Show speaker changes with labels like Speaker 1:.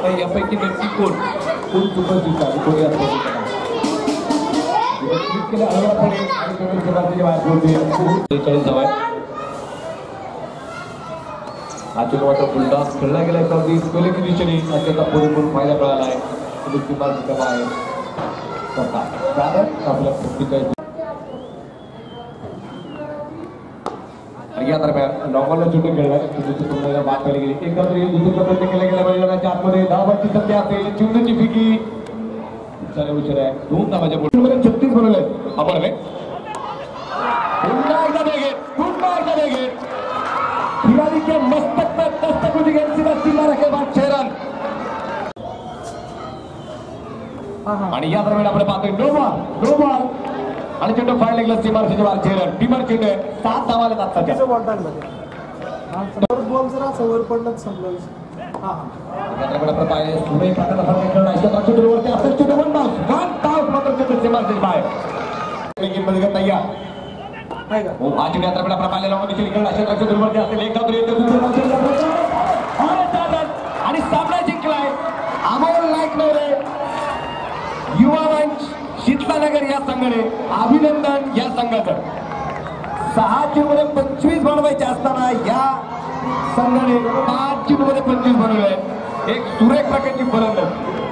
Speaker 1: आहे यापैकी नक्की कोण सुपरस्टार आहे कोणी असं केलं हळूहळू आणि सुरुवातीच्या बाहेर पोहोचले 43 धावा आजच्या मात्र फुलटॉस खेळला गेला अगदी स्पेलिंग दिशेने त्याचा पुरेपूर फायदा मिळाला आहे बाहेर आपल्या या दरम्यान नॉर्मलला चुटून खेळला बाद केली गेली एकत्र दुसरा प्रयत्न केला गेला मैदानाच्या आतमध्ये धावांची संख्या असेल चिवण्याची फिकी उशीर आहे 2 धावाच्या बोलमध्ये 36 बनवले आपण पुन्हा एकदा बेगेट खिलाड़ी के मस्तक पर दस्तक उठ गई सीधा सीमा के बाद 6 रन आणि या दरम्यान आपण पाहतोय नो बॉल आणि चेंडू फायर लेगला सीमारच्या बाहेर 6 रन टीमर चेंडू 7 धावा आले आताच्या
Speaker 2: बॉल जरा सवर पडलाच संपला
Speaker 1: यात्रेकडे पाय सुरे पाटाला फरक खेळणार आहे चेंडूवरती असं चेंडू वन डाऊन मात्र चेंडू सीमारच्या बाहेर गेम मध्ये तयार
Speaker 2: आहे का
Speaker 1: हो आज यात्रेकडे प्रपालेला मध्ये खेळणार आहे चेंडूवरती असेल एक धाव येते आणि सामना जिंकलाय अमोल नाईकनवरे युवा मंच शीतलानगर या संघाने अभिनंदन या संघाचं 6 चेंडूमध्ये 25 बनवायचे असताना या संघाने 5 चेंडूमध्ये 25 बनवले एक सुरेख प्रकारची फलंदाजी